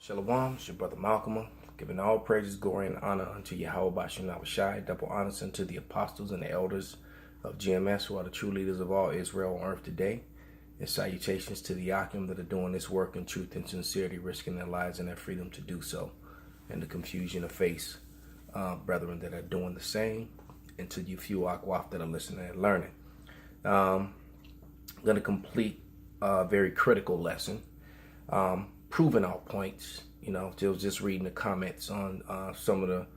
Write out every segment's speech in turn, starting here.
Shalom, it's your brother Malcolm, giving all praises, glory, and honor unto Yahweh Bashem Shai, double honors unto the apostles and the elders of GMS, who are the true leaders of all Israel on earth today, and salutations to the Akim that are doing this work in truth and sincerity, risking their lives and their freedom to do so, and the confusion of face, brethren that are doing the same, and to you few Akwaf that are listening and learning. I'm going to complete a very critical lesson. Proving our points, just reading the comments on some of the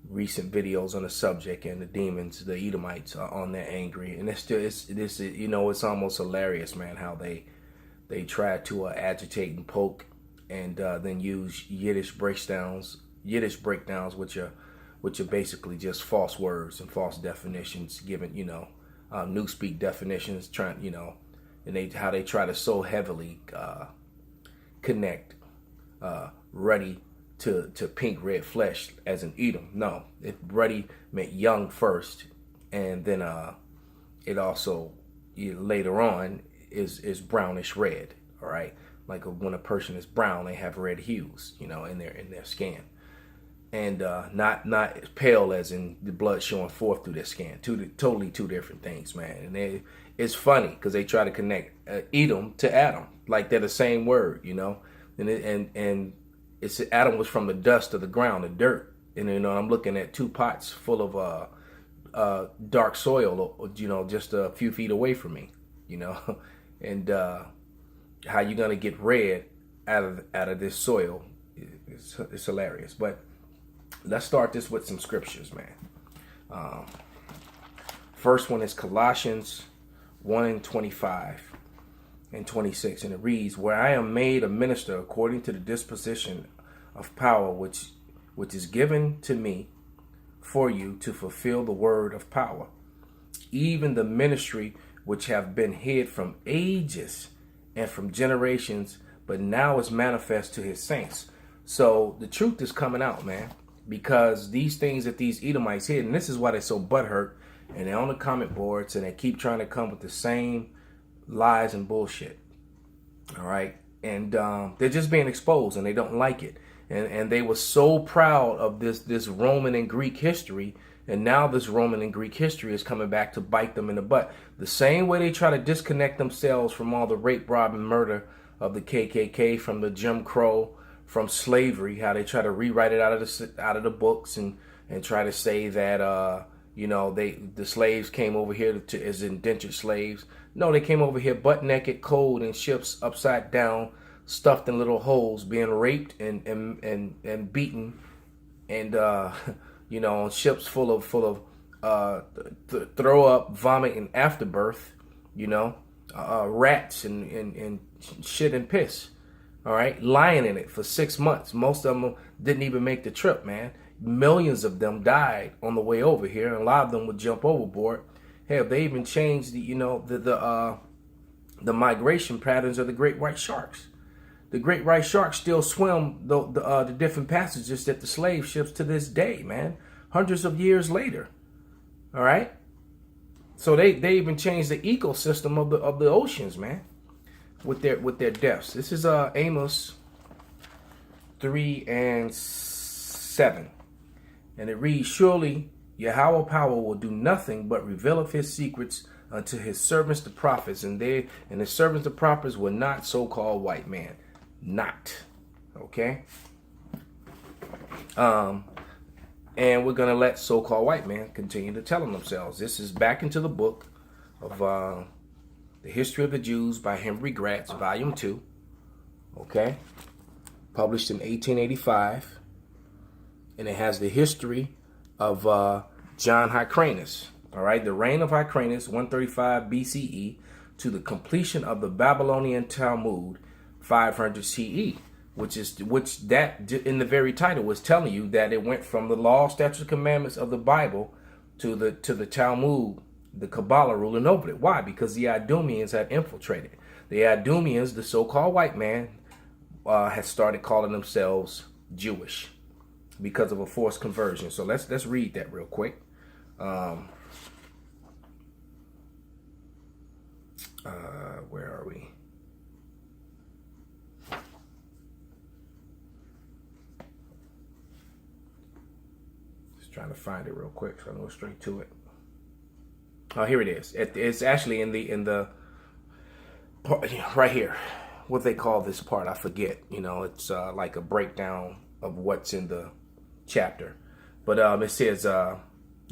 recent videos on the subject, and the demons, the Edomites, are on there angry, and it's almost hilarious, man, how they try to agitate and poke, and then use Yiddish breakdowns, which are basically just false words and false definitions, given newspeak definitions, and how they try to so heavily connect ruddy to pink red flesh as an Edom. No, ruddy meant young first, and then it also later on is brownish red. All right, like when a person is brown, they have red hues, in their skin, and not pale as in the blood showing forth through their skin. Totally two different things, man. And it's funny because they try to connect Edom to Adam, like they're the same word, and it's Adam was from the dust of the ground, the dirt, and I'm looking at two pots full of dark soil, just a few feet away from me, and how you gonna get red out of this soil? It's hilarious. But let's start this with some scriptures, man. First one is Colossians 1:25 and 26, and it reads, "Where I am made a minister according to the disposition of power which is given to me for you to fulfill the word of power, even the ministry which have been hid from ages and from generations, but now is manifest to his saints." So the truth is coming out, man, because these things that these Edomites hid, and this is why they're so butthurt, and they're on the comment boards, and they keep trying to come with the same lies and bullshit. All right, and they're just being exposed, and they don't like it. And they were so proud of this Roman and Greek history, and now this Roman and Greek history is coming back to bite them in the butt. The same way they try to disconnect themselves from all the rape, rob, and murder of the KKK, from the Jim Crow, from slavery, how they try to rewrite it out of the books and try to say that the slaves came over here as indentured slaves. No, they came over here butt naked, cold, in ships upside down, stuffed in little holes, being raped and beaten, and on ships full of throw up, vomit, and afterbirth, rats and shit and piss. All right, lying in it for 6 months. Most of them didn't even make the trip, man. Millions of them died on the way over here, and a lot of them would jump overboard. Hell, they even changed the migration patterns of the great white sharks. The great white sharks still swim the different passages that the slave ships to this day, man. Hundreds of years later. All right, so they even changed the ecosystem of the oceans, man, with their deaths. This is Amos 3:7. And it reads, "Surely Yahweh power will do nothing but revealeth his secrets unto his servants the prophets, and the servants the prophets were not so-called white man." Not. Okay? And we're gonna let so-called white man continue to tell them themselves. This is back into the book of The History of the Jews by Henry Gratz, Volume 2. Okay? Published in 1885. And it has the history of John Hyrcanus. All right, the reign of Hyrcanus, 135 BCE, to the completion of the Babylonian Talmud, 500 CE, which that in the very title was telling you that it went from the law, statutes, commandments of the Bible to the Talmud, the Kabbalah ruling over it. Why? Because the Idumeans had infiltrated. The Idumeans, the so-called white man, had started calling themselves Jewish, because of a forced conversion. So let's read that real quick. Where are we? Just trying to find it real quick so I can go straight to it. Oh, here it is. It's actually in the part, right here. What they call this part, I forget. It's like a breakdown of what's in the chapter. But it says, the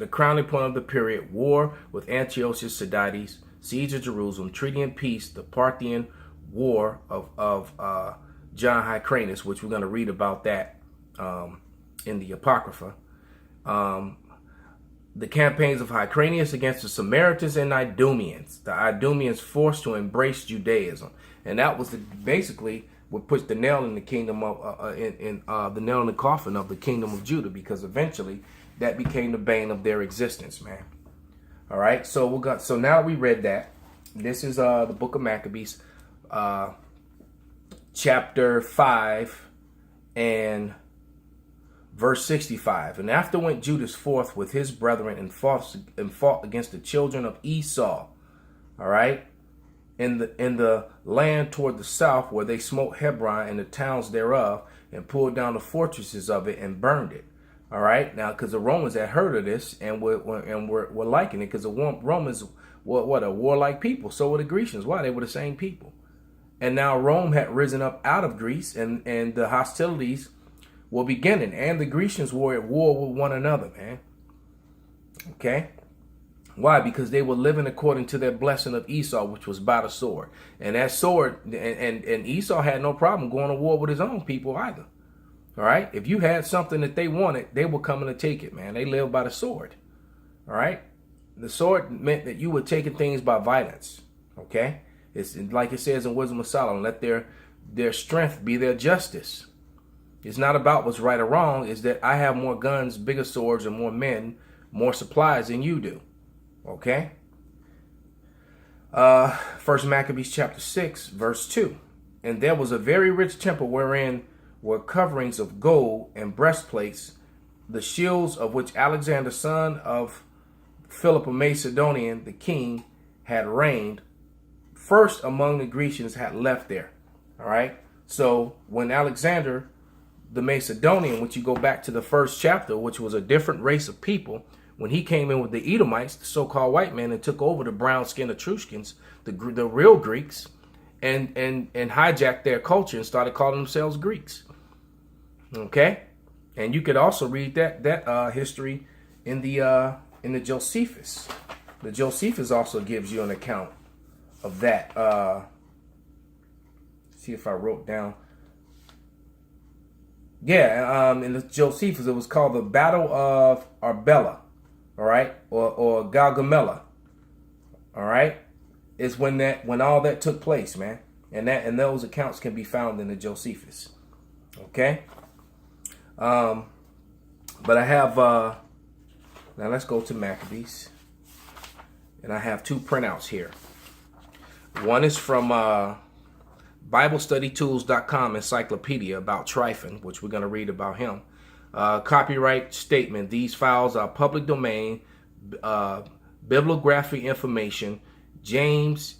crowning point of the period, war with Antiochus Sidites, siege of Jerusalem, treaty and peace, the Parthian war of John Hyrcanus, which we're going to read about that in the Apocrypha. The campaigns of Hyrcanus against the Samaritans and Idumeans. The Idumeans forced to embrace Judaism. And that was basically what puts the nail in the kingdom of the nail in the coffin of the kingdom of Judah, because eventually that became the bane of their existence, man. All right, so now we read that. This is the book of Maccabees, chapter 5 and verse 65. And after went Judas forth with his brethren and fought against the children of Esau. All right, in the land toward the south, where they smote Hebron and the towns thereof, and pulled down the fortresses of it and burned it. All right, now because the Romans had heard of this and were liking it, because the Romans were a warlike people. So were the Grecians. Why? They were the same people. And now Rome had risen up out of Greece, and the hostilities were beginning, and the Grecians were at war with one another, man. Okay. Why? Because they were living according to their blessing of Esau, which was by the sword. And that sword, and Esau had no problem going to war with his own people either. All right. If you had something that they wanted, they were coming to take it, man. They lived by the sword. All right. The sword meant that you were taking things by violence. Okay. It's like it says in Wisdom of Solomon, let their strength be their justice. It's not about what's right or wrong. It's that I have more guns, bigger swords, and more men, more supplies than you do. Okay. First Maccabees chapter 6, verse 2. And there was a very rich temple wherein were coverings of gold and breastplates, the shields of which Alexander, son of Philip of Macedonian, the king, had reigned first among the Grecians, had left there. All right. So when Alexander the Macedonian, which you go back to the first chapter, which was a different race of people, when he came in with the Edomites, the so-called white men, and took over the brown-skinned Etruscans, the real Greeks, and hijacked their culture and started calling themselves Greeks. Okay, and you could also read that history in the Josephus. The Josephus also gives you an account of that. See if I wrote down. Yeah, in the Josephus, it was called the Battle of Arbela, all right, or Gaugamela, all right. It's when all that took place, man, and those accounts can be found in the Josephus, okay. But I have now let's go to Maccabees, and I have two printouts here. One is from BibleStudyTools.com encyclopedia about Tryphon, which we're going to read about him. Copyright statement. These files are public domain, bibliography information. James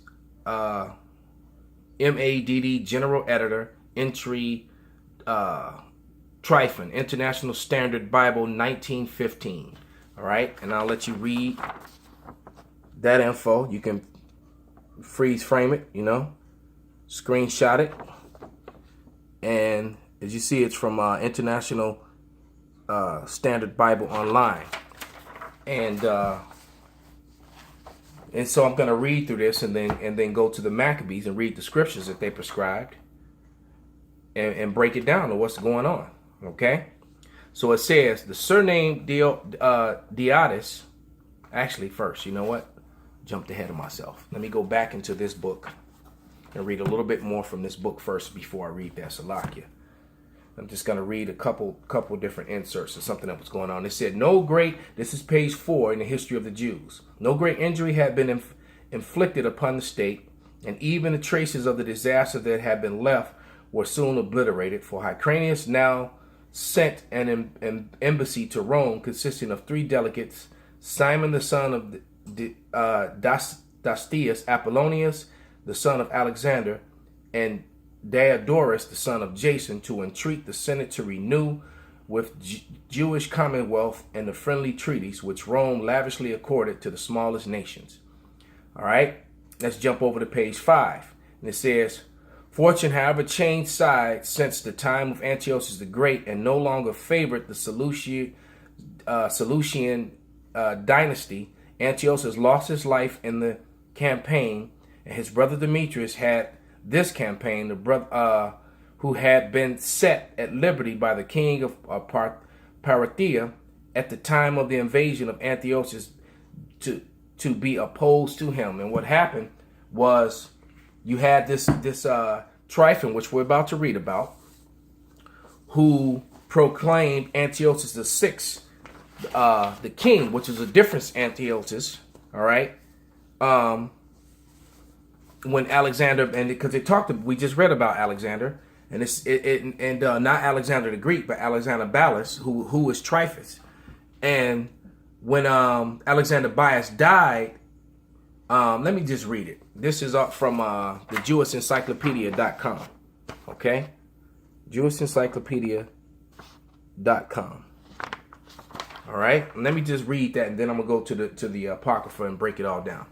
MADD, General Editor, entry Tryphon, International Standard Bible, 1915. All right, and I'll let you read that info. You can freeze frame it, screenshot it, and as you see, it's from International Standard Bible Online, and so I'm going to read through this and then go to the Maccabees and read the scriptures that they prescribed and break it down to what's going on. Okay, so it says the surname Diotis. Actually, first, you know what? Jumped ahead of myself. Let me go back into this book and read a little bit more from this book first before I read that Salakia. I'm just going to read a couple different inserts of something that was going on. It said, this is page 4 in the history of the Jews. No great injury had been inflicted upon the state, and even the traces of the disaster that had been left were soon obliterated, for Hyrcanus now sent an embassy to Rome consisting of 3 delegates, Simon the son of Dastius, Apollonius the son of Alexander, and Diodorus the son of Jason, to entreat the Senate to renew with Jewish commonwealth and the friendly treaties which Rome lavishly accorded to the smallest nations. All right, let's jump over to page 5. And it says, fortune, however, changed sides since the time of Antiochus the Great and no longer favored the Seleucian dynasty. Antiochus lost his life in the campaign, and his brother Demetrius had this campaign, the brother who had been set at liberty by the king of Parthia at the time of the invasion of Antiochus to be opposed to him. And what happened was you had this Tryphon, which we're about to read about, who proclaimed Antiochus the sixth, the king, which is a different Antiochus. All right. When Alexander, and because we just read about Alexander, and not Alexander the Greek, but Alexander Balus, who was Tryphon. And when Alexander Bias died, let me just read it. This is up from the GMSMaccaBeanSpiritBa.com. Okay, GMSMaccaBeanSpiritBa.com. All right, let me just read that, and then I'm gonna go to the Apocrypha and break it all down.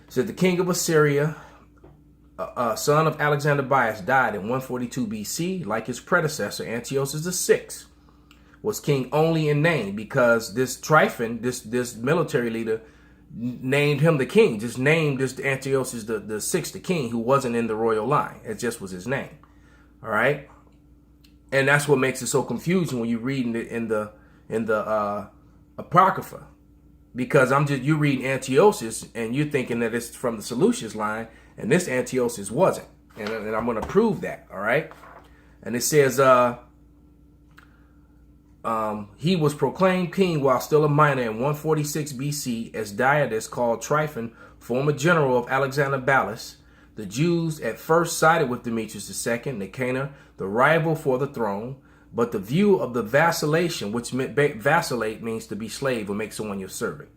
It says the king of Assyria, son of Alexander Bias, died in 142 BC. Like his predecessor, Antiochus VI was king only in name, because this Tryphon, this military leader, named him the king. Just named this Antiochus the sixth, the king, who wasn't in the royal line. It just was his name. All right, and that's what makes it so confusing when you're reading it in the Apocrypha, because you read Antiochus and you're thinking that it's from the Seleucus line, and this Antiochus wasn't, and I'm going to prove that. All right, and it says he was proclaimed king while still a minor in 146 BC as Diades, called Tryphon, former general of Alexander Balus. The Jews at first sided with Demetrius II, Nicanor, the rival for the throne, but the view of the vacillation, which vacillate means to be slave or make someone your servant,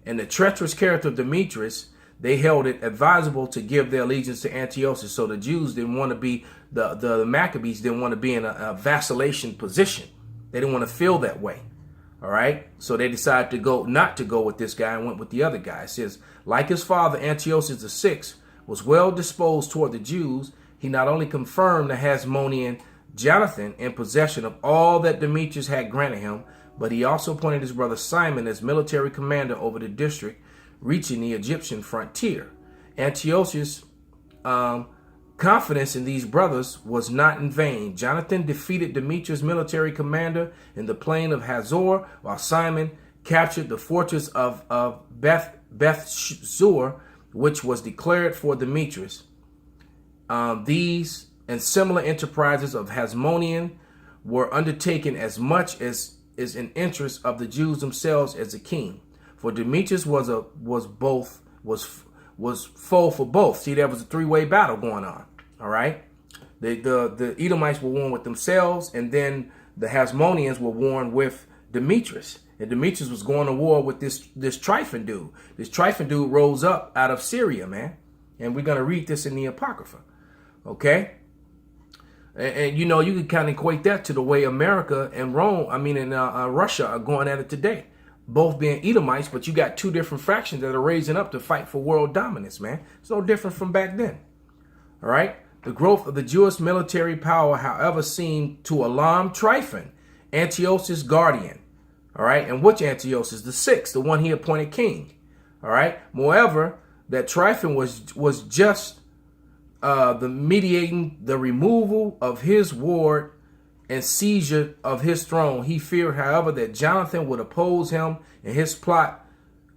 and the treacherous character of Demetrius, they held it advisable to give their allegiance to Antiochus. So the Jews didn't want to be, the Maccabees didn't want to be in a vacillation position. They didn't want to feel that way. All right. So they decided not to go with this guy and went with the other guy. It says, like his father, Antiochus VI was well disposed toward the Jews. He not only confirmed the Hasmonean Jonathan in possession of all that Demetrius had granted him, but he also appointed his brother Simon as military commander over the district reaching the Egyptian frontier. Antiochus' confidence in these brothers was not in vain. Jonathan defeated Demetrius' military commander in the plain of Hazor, while Simon captured the fortress of Beth-zur, which was declared for Demetrius. These and similar enterprises of Hasmonean were undertaken as much as is in interest of the Jews themselves as a king. For Demetrius was foe for both. See, there was a three-way battle going on. All right, the Edomites were warring with themselves, and then the Hasmoneans were warring with Demetrius. And Demetrius was going to war with this Tryphon dude. This Tryphon dude rose up out of Syria, man. And we're going to read this in the Apocrypha. Okay? And you know, you can kind of equate that to the way America and Russia are going at it today. Both being Edomites, but you got two different factions that are raising up to fight for world dominance, man. It's no different from back then. All right? The growth of the Jewish military power, however, seemed to alarm Tryphon, Antiochus' guardian. All right? And which Antiochus? The sixth, the one he appointed king. All right? Moreover, that Tryphon was just the mediating the removal of his ward and seizure of his throne. He feared, however, that Jonathan would oppose him in his plot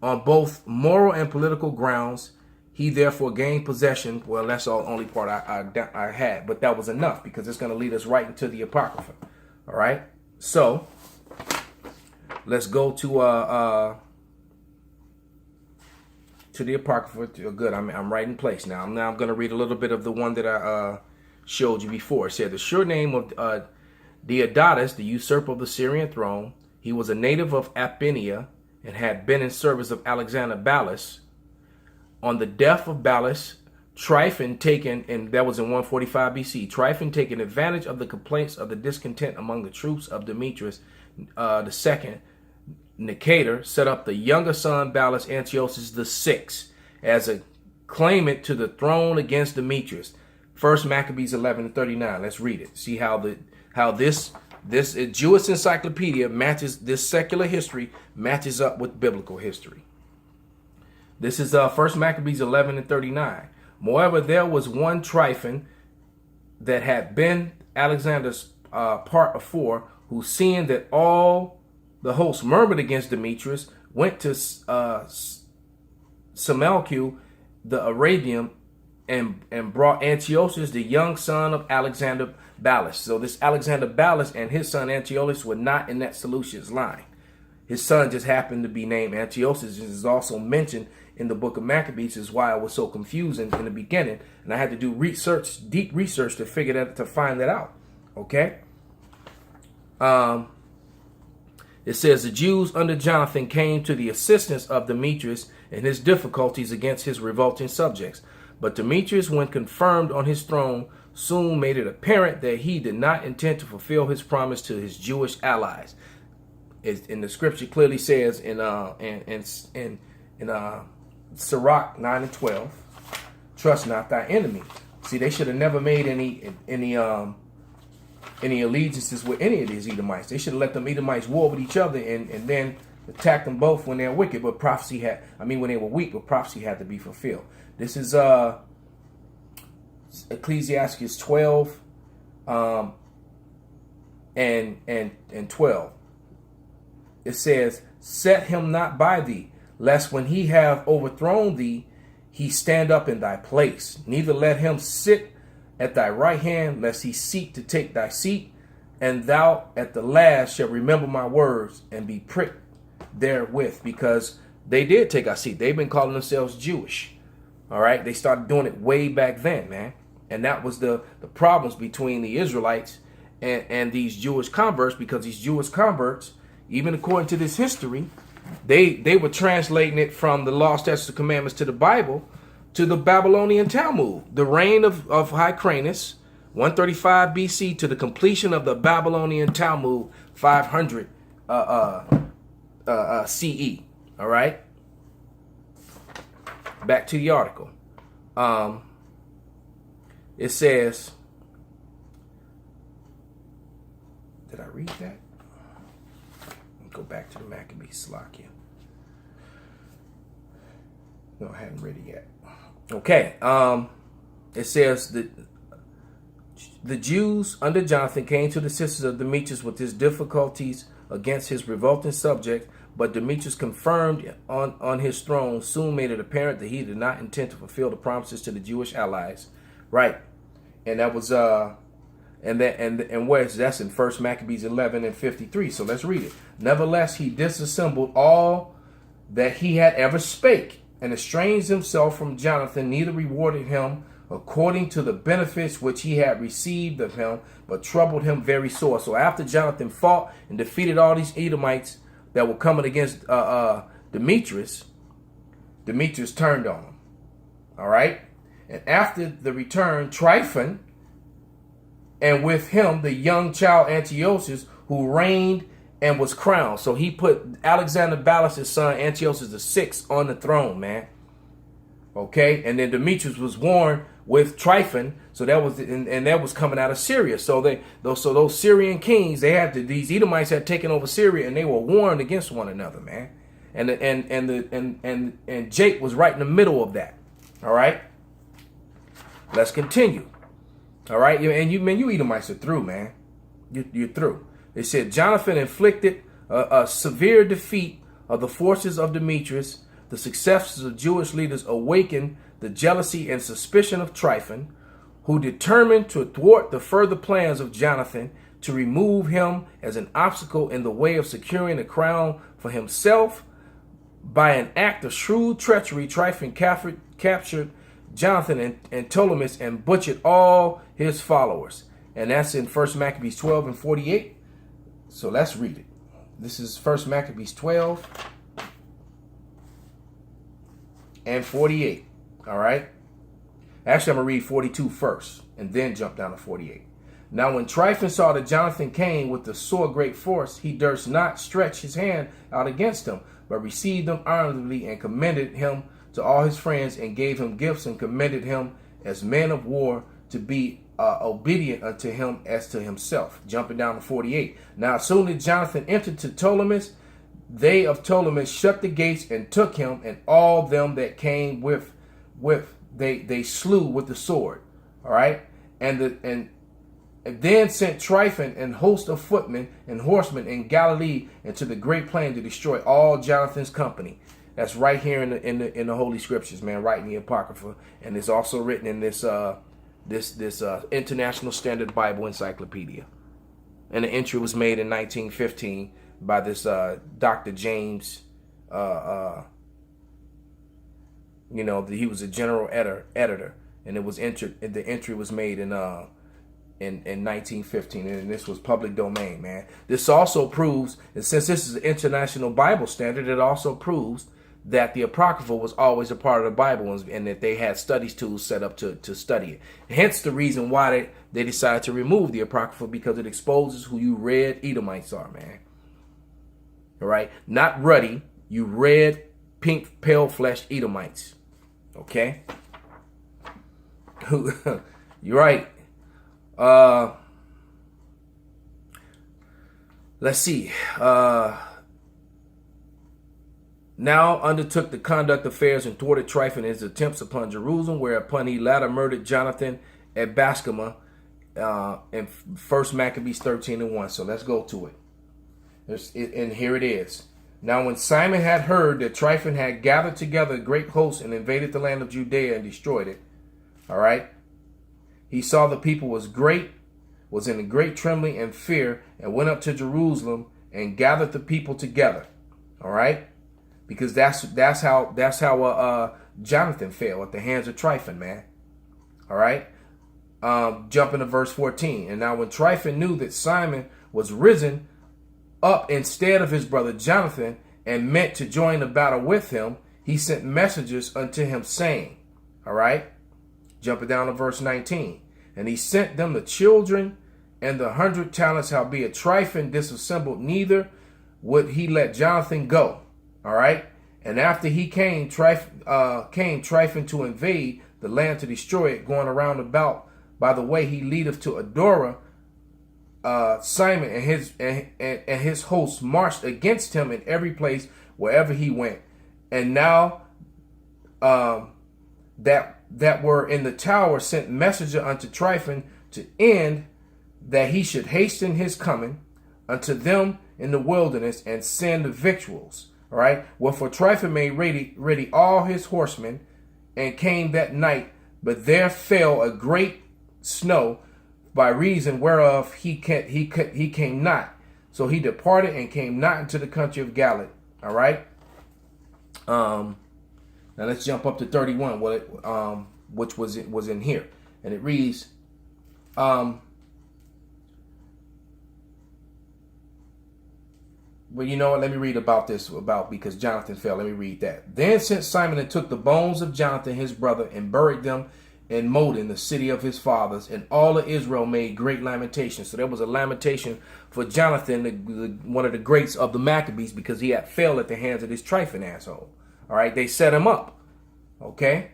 on both moral and political grounds. He therefore gained possession. Well, that's the only part I had, but that was enough because it's going to lead us right into the Apocrypha. All right, so let's go to the Apocrypha. Good, I'm right in place now. Now I'm going to read a little bit of the one that I showed you before. It said, the sure name of Deodatus, the usurper of the Syrian throne. He was a native of Abyssinia and had been in service of Alexander Balus. On the death of Balus, Tryphon taken, and that was in 145 BC, Tryphon taking advantage of the complaints of the discontent among the troops of Demetrius the second, Nicator set up the younger son Ballas Antiochus the sixth as a claimant to the throne against Demetrius. 1 Maccabees 11:39. Let's read it. See how this Jewish encyclopedia matches, this secular history matches up with biblical history. This is 1 Maccabees 11:39. Moreover, there was one Tryphon that had been Alexander's part afore, who seeing that all the host murmured against Demetrius, went to Semelcu the Arabian and brought Antiochus, the young son of Alexander Ballas. So this Alexander Ballas and his son Antiochus were not in that Seleucus line. His son just happened to be named Antiochus. This is also mentioned in the book of Maccabees. Is why I was so confusing in the beginning, and I had to do research, deep research, to figure that, to find that out. Okay. It says the Jews under Jonathan came to the assistance of Demetrius in his difficulties against his revolting subjects. But Demetrius, when confirmed on his throne, soon made it apparent that he did not intend to fulfill his promise to his Jewish allies. In the scripture clearly says in Sirach 9:12, trust not thy enemy. See, they should have never made any allegiances with any of these Edomites. They should have let them Edomites war with each other and then attack them both when they're wicked, but when they were weak, but prophecy had to be fulfilled. This is Ecclesiastes 12 and 12. It says, set him not by thee, lest when he have overthrown thee, he stand up in thy place. Neither let him sit at thy right hand, lest he seek to take thy seat. And thou at the last shalt remember my words and be pricked therewith. Because they did take our seat. They've been calling themselves Jewish. All right. They started doing it way back then, man. And that was the problems between the Israelites and these Jewish converts, because these Jewish converts, even according to this history, they were translating it from the law, statutes, and commandments to the Bible, to the Babylonian Talmud. The reign of Hyrcanus, 135 BC, to the completion of the Babylonian Talmud, 500 CE. All right. Back to the article. It says, did I read that? Go back to the Maccabees Slakia. No, I haven't read it yet. Okay. It says that the Jews under Jonathan came to the assistance of Demetrius with his difficulties against his revolting subject, but Demetrius, confirmed on his throne, soon made it apparent that he did not intend to fulfill the promises to the Jewish allies. Right. And that was that's in 1 Maccabees 11:53. So let's read it. Nevertheless, he disassembled all that he had ever spake, and estranged himself from Jonathan, neither rewarded him according to the benefits which he had received of him, but troubled him very sore. So after Jonathan fought and defeated all these Edomites that were coming against Demetrius turned on him. All right. And after the return, Tryphon, and with him the young child Antiochus, who reigned and was crowned. So he put Alexander Ballas' son Antiochus the sixth on the throne, man. Okay, and then Demetrius was warned with Tryphon. So that was and that was coming out of Syria. So those Syrian kings, these Edomites had taken over Syria, and they were warned against one another, man. And Jake was right in the middle of that. All right. Let's continue. All right, and you Edomites are through, man. You're through. They said Jonathan inflicted a severe defeat of the forces of Demetrius. The successes of Jewish leaders awakened the jealousy and suspicion of Tryphon, who determined to thwart the further plans of Jonathan to remove him as an obstacle in the way of securing the crown for himself. By an act of shrewd treachery, Tryphon captured Jonathan and Ptolemus and butchered all his followers. And that's in 1 Maccabees 12 and 48. So let's read it. This is 1 Maccabees 12 and 48. All right. Actually, I'm going to read 42 first and then jump down to 48. Now, when Tryphon saw that Jonathan came with the sore great force, he durst not stretch his hand out against him, but received him honorably and commended him to all his friends and gave him gifts and commended him as men of war to be obedient unto him as to himself. Jumping down to 48. Now, as soon as Jonathan entered to Ptolemais, they of Ptolemais shut the gates and took him, and all them that came with they slew with the sword. All right, and then sent Tryphon and host of footmen and horsemen in Galilee into the great plain to destroy all Jonathan's company. That's right here in the Holy Scriptures, man, right in the Apocrypha, and it's also written in this International Standard Bible Encyclopedia. And the entry was made in 1915 by this Dr. James. He was a general editor, and it was entered. The entry was made in 1915, and this was public domain, man. This also proves, and since this is an international Bible standard, it also proves that the Apocrypha was always a part of the Bible, and that they had studies tools set up to study it. Hence the reason why they decided to remove the Apocrypha, because it exposes who you red Edomites are, man. All right? Not ruddy, you red, pink, pale-fleshed Edomites. Okay? You're right. Let's see. Now undertook the conduct affairs and thwarted Tryphon in his attempts upon Jerusalem, whereupon he latter murdered Jonathan at Bascama in 1 Maccabees 13:1. So let's go to it. And here it is. Now when Simon had heard that Tryphon had gathered together a great host and invaded the land of Judea and destroyed it, all right, he saw the people was in a great trembling and fear, and went up to Jerusalem and gathered the people together, all right, because that's how Jonathan fell at the hands of Tryphon, man. All right, jumping to verse 14. And now when Tryphon knew that Simon was risen up instead of his brother Jonathan, and meant to join the battle with him, he sent messengers unto him, saying, all right, jumping down to verse 19. And he sent them the children and the 100 talents, howbeit Tryphon disassembled, neither would he let Jonathan go. All right. And after he came Tryphon to invade the land to destroy it, going around about by the way he leadeth to Adora, Simon and his hosts marched against him in every place wherever he went. And now that were in the tower sent messenger unto Tryphon to end that he should hasten his coming unto them in the wilderness and send victuals. All right. Wherefore Tryphon made ready all his horsemen and came that night, but there fell a great snow, by reason whereof he came not. So he departed and came not into the country of Galilee. All right. Now let's jump up to 31, which was in here, and it reads, well, you know what? Let me read because Jonathan fell. Let me read that. Then sent Simon and took the bones of Jonathan his brother and buried them in Modin, the city of his fathers, and all of Israel made great lamentation. So there was a lamentation for Jonathan, one of the greats of the Maccabees, because he had fell at the hands of this Tryphon asshole. All right, they set him up. Okay,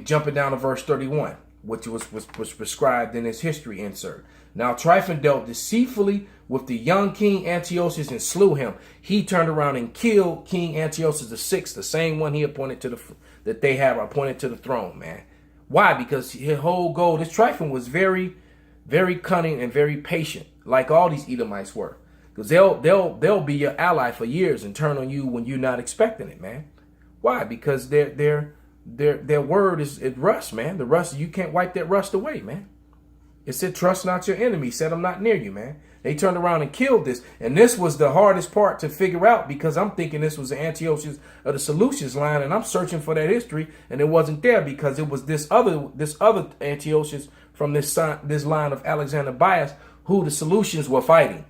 jumping down to verse 31, which was prescribed in his history insert. Now Tryphon dealt deceitfully with the young King Antiochus and slew him. He turned around and killed King Antiochus VI, the same one he appointed that they have appointed to the throne, man. Why? Because his whole goal, this Tryphon was very, very cunning and very patient, like all these Edomites were. Because they'll be your ally for years and turn on you when you're not expecting it, man. Why? Because their word is rust, man. The rust, you can't wipe that rust away, man. It said, trust not your enemy. Said, I'm not near you, man. They turned around and killed this. And this was the hardest part to figure out, because I'm thinking this was the Antiochus of the Seleucids line, and I'm searching for that history, and it wasn't there, because it was this other Antiochus from this line of Alexander Bias who the Seleucids were fighting.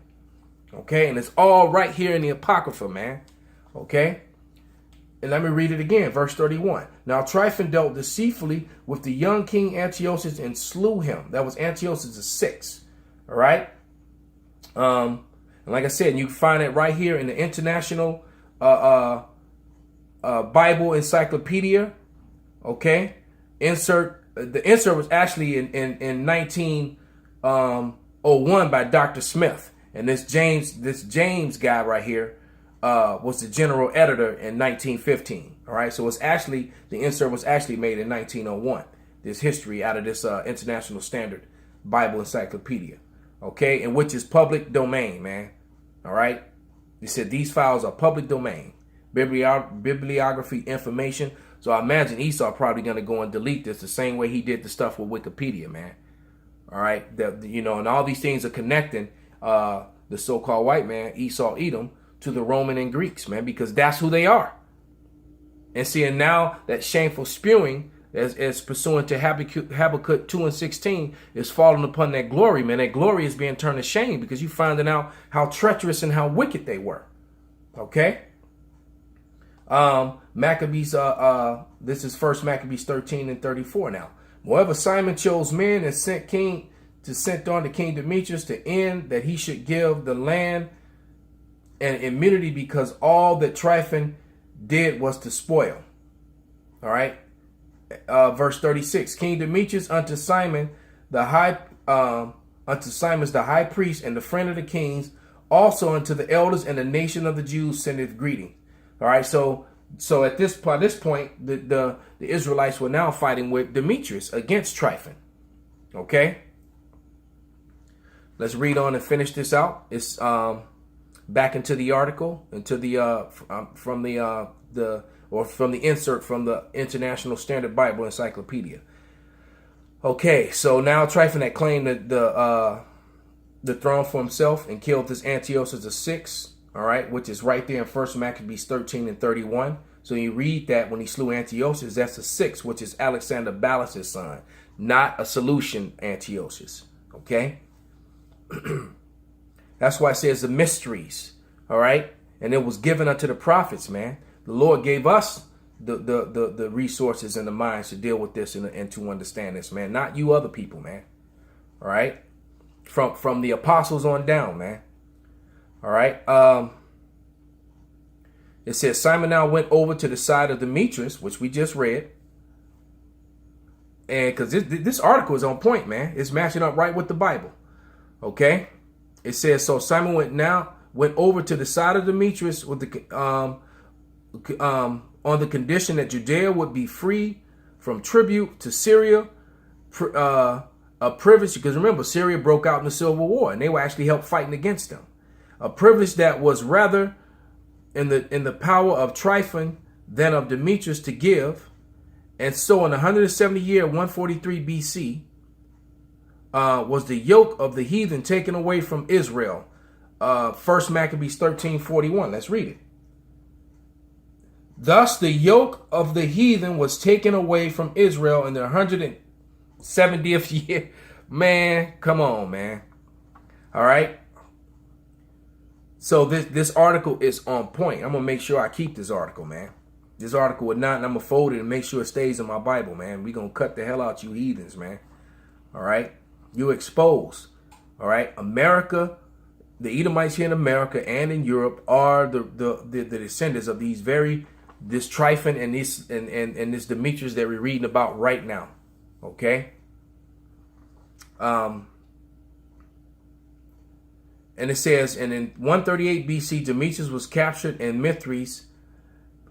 Okay, and it's all right here in the Apocrypha, man. Okay. And let me read it again, verse 31. Now Tryphon dealt deceitfully with the young king Antiochus and slew him. That was Antiochus VI. All right. And like I said, you can find it right here in the International Bible Encyclopedia. Okay. The insert was actually in 1901 by Dr. Smith. And this James guy right here was the general editor in 1915. All right, so it's actually, the insert was actually made in 1901. This history out of this International Standard Bible Encyclopedia. Okay, and which is public domain, man. All right, they said these files are public domain, bibliography information. So I imagine Esau probably going to go and delete this the same way he did the stuff with Wikipedia, man. All right, and all these things are connecting the so-called white man, Esau, Edom, to the Roman and Greeks, man, because that's who they are. And seeing now that shameful spewing, as pursuant to Habakkuk 2:16, is falling upon that glory, man. That glory is being turned to shame because you're finding out how treacherous and how wicked they were. Okay. Maccabees, this is 1 Maccabees 13:34 now. Moreover, Simon chose men and sent on to King Demetrius to end that he should give the land and immunity, because all that Tryphon did was to spoil. All right. Verse 36. King Demetrius unto Simon's the high priest and the friend of the kings, also unto the elders and the nation of the Jews sendeth greeting. All right. So at this point, the Israelites were now fighting with Demetrius against Tryphon. Okay. Let's read on and finish this out. It's back into the article, into the from the insert from the International Standard Bible Encyclopedia. Okay, so now Tryphon had claimed the throne for himself and killed this Antiochus VI. All right, which is right there in 1 Maccabees 13:31. So you read that when he slew Antiochus, that's a 6, which is Alexander Balas's son, not a Seleucian Antiochus. Okay. That's why it says the mysteries. All right. And it was given unto the prophets, man. The Lord gave us the resources and the minds to deal with this and to understand this, man. Not you other people, man. All right. From the apostles on down, man. All right. It says Simon now went over to the side of Demetrius, which we just read. And because this article is on point, man. It's matching up right with the Bible. Okay. It says, so Simon went over to the side of Demetrius with the on the condition that Judea would be free from tribute to Syria, a privilege, because remember, Syria broke out in the Civil War and they were actually helped fighting against them. A privilege that was rather in the power of Tryphon than of Demetrius to give. And so in the 170 year, 143 BC, was the yoke of the heathen taken away from Israel. 1 Maccabees 13:41. Let's read it. Thus the yoke of the heathen was taken away from Israel in the 170th year. Man, come on, man. All right. So this article is on point. I'm going to make sure I keep this article, man. This article would not, and I'm going to fold it and make sure it stays in my Bible, man. We're going to cut the hell out you heathens, man. All right. You exposed. All right. America, the Edomites here in America and in Europe are the descendants of this Tryphon and this Demetrius that we're reading about right now. Okay. And it says, and in 138 BC, Demetrius was captured in Mithras,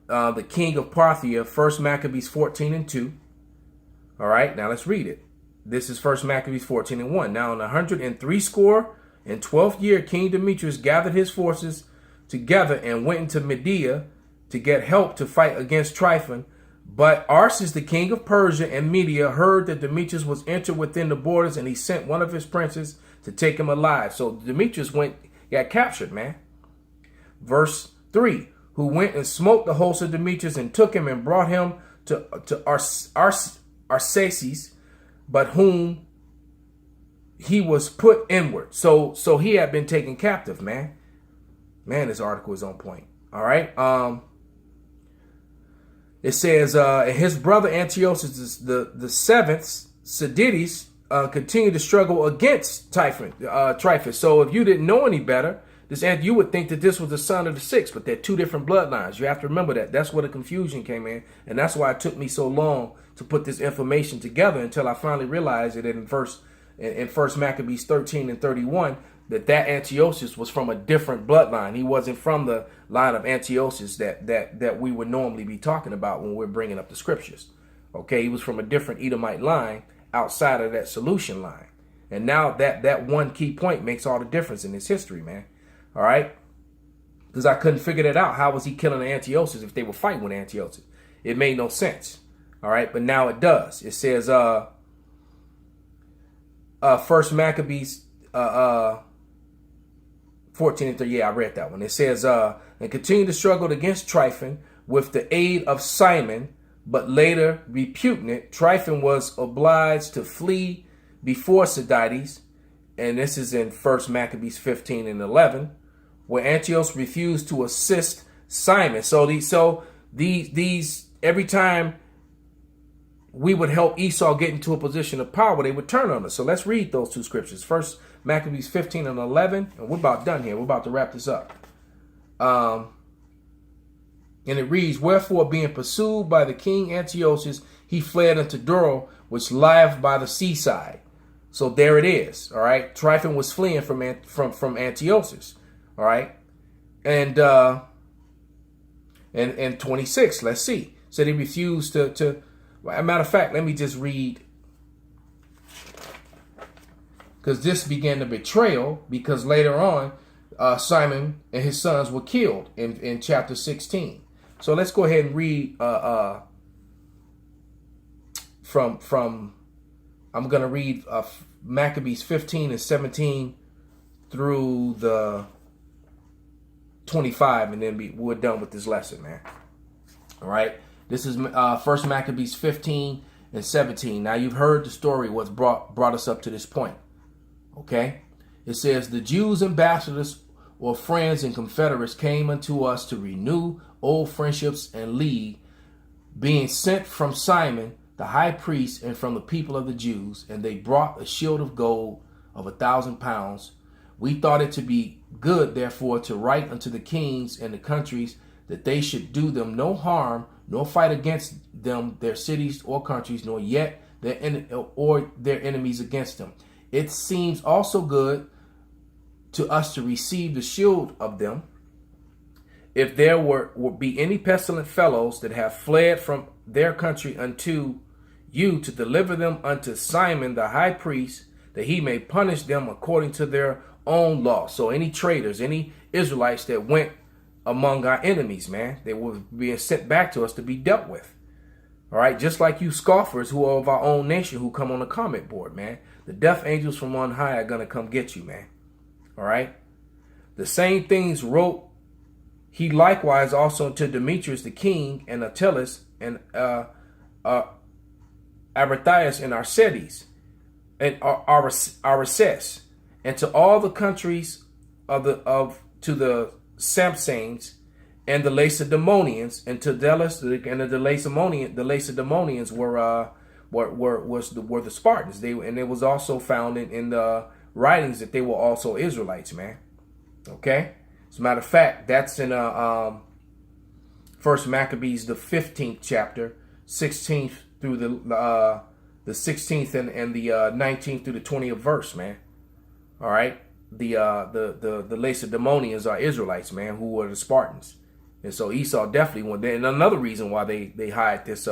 the king of Parthia, 1 Maccabees 14:2. All right, now let's read it. This is 1 Maccabees 14:1. Now in 112th year, King Demetrius gathered his forces together and went into Media to get help to fight against Tryphon. But Arsus, the king of Persia and Media, heard that Demetrius was entered within the borders, and he sent one of his princes to take him alive. So Demetrius got captured, man. Verse 3, who went and smote the host of Demetrius and took him and brought him to Arsaces, but whom he was put inward. So he had been taken captive, man. Man, this article is on point. All right. It says, his brother Antiochus the seventh, Sidonius, continued to struggle against Tryphon. So if you didn't know any better, you would think that this was the son of the sixth, but they're two different bloodlines. You have to remember that. That's where the confusion came in, and that's why it took me so long to put this information together until I finally realized that in First Maccabees 13 and 31, that Antiochus was from a different bloodline. He wasn't from the line of Antiochus that we would normally be talking about when we're bringing up the scriptures. Okay, he was from a different Edomite line outside of that solution line. And now that one key point makes all the difference in his history, man. All right? Because I couldn't figure that out. How was he killing the Antiochus if they were fighting with Antiochus? It made no sense. All right, but now it does. It says First Maccabees 14 and 3. Yeah, I read that one. It says, and continued to struggle against Tryphon with the aid of Simon, but later repugnant. Tryphon was obliged to flee before Sidonius, and this is in First Maccabees 15 and 11, where Antiochus refused to assist Simon. So these every time we would help Esau get into a position of power, they would turn on us. So let's read those two scriptures. First Maccabees 15 and 11, and we're about done here. We're about to wrap this up. And it reads, wherefore being pursued by the king Antiochus, he fled unto Duro, which lieth by the seaside. So there it is. All right. Tryphon was fleeing from Antiochus. All right. And 26, let's see. So he refused to as a matter of fact, let me just read, because this began the betrayal, because later on, Simon and his sons were killed in chapter 16. So let's go ahead and read from I'm going to read Maccabees 15 and 17 through the 25, and then we're done with this lesson, man. All right. This is First Maccabees 15 and 17. Now you've heard the story, what's brought us up to this point. Okay. It says, the Jews' ambassadors or friends and confederates came unto us to renew old friendships and league, being sent from Simon, the high priest, and from the people of the Jews. And they brought a shield of gold of 1,000 pounds. We thought it to be good, therefore, to write unto the kings and the countries that they should do them no harm, nor fight against them, their cities or countries, nor yet their enemies against them. It seems also good to us to receive the shield of them, if there would be any pestilent fellows that have fled from their country unto you, to deliver them unto Simon the high priest, that he may punish them according to their own law. So any traitors, any Israelites that went among our enemies, man, they were being sent back to us to be dealt with. All right, just like you scoffers who are of our own nation who come on the comment board, man. The death angels from on high are going to come get you, man. All right. The same things wrote he likewise also to Demetrius the king, and Attalus, and Arathias, and Arcedes, and Araces, and to all the countries to the Samsanes and the Lacedaemonians, and to Delos, and the Lacedaemonians were the Spartans. And it was also found in the writings that they were also Israelites, man. Okay, as a matter of fact, that's in First Maccabees the 15th chapter, 16th through the 16th and the 19th through the 20th verse, man. All right. The Lacedaemonians are Israelites, man, who were the Spartans. And so Esau definitely went there. And another reason why they hide this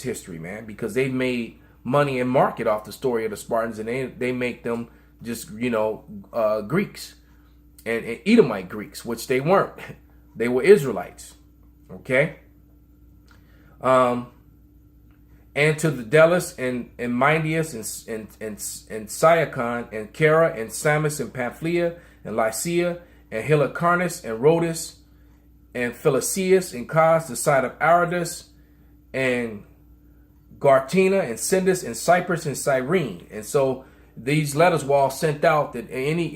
history, man, because they made money and market off the story of the Spartans, and they make them just, Greeks and Edomite Greeks, which they weren't. They were Israelites. Okay. And to the Delos and Myndius and Syacon and Kara and Samus and Pamphylia and Lycia and Helicarnus and Rhodus and Philisius and Cos, the side of Aradus, and Gartina and Sindus and Cyprus and Cyrene. And so these letters were all sent out that any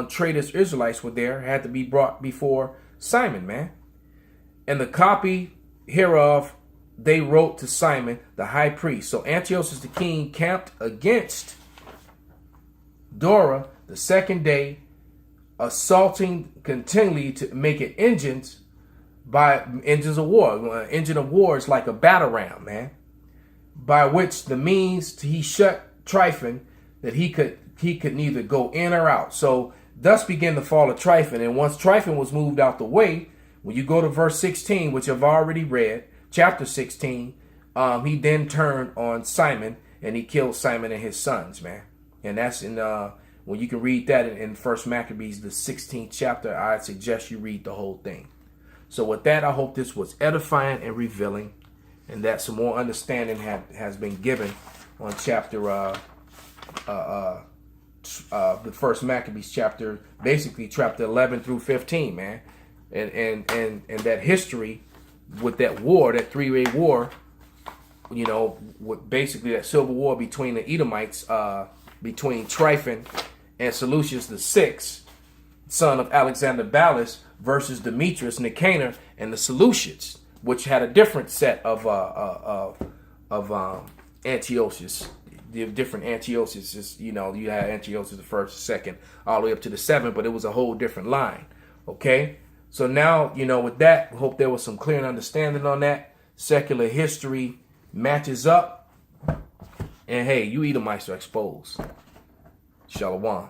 traitors Israelites were there had to be brought before Simon, man. And the copy hereof they wrote to Simon the high priest. So Antiochus the king camped against Dora the second day, assaulting continually to make it engines of war. Engine of war is like a battle ram, man. By which the means he shut Tryphon, that he could neither go in or out. So thus began the fall of Tryphon. And once Tryphon was moved out the way, when you go to verse 16, which I've already read, chapter 16, he then turned on Simon and he killed Simon and his sons, man. And that's in when you can read that in 1 Maccabees, the 16th chapter. I suggest you read the whole thing. So with that, I hope this was edifying and revealing, and that some more understanding has been given on chapter the 1 Maccabees chapter, basically chapter 11 through 15, man. And that history with that war, that three-way war, you know, with basically that civil war between the Edomites, between Tryphon and Seleucus VI, son of Alexander Ballas, versus Demetrius, Nicanor, and the Seleucids, which had a different set of Antiochus. The different Antiochus, you know, you had Antiochus the first, the second, all the way up to the seventh, but it was a whole different line. Okay, so now, you know, with that, I hope there was some clear understanding on that. Secular history matches up, and hey, you Edomites are exposed. Shalom.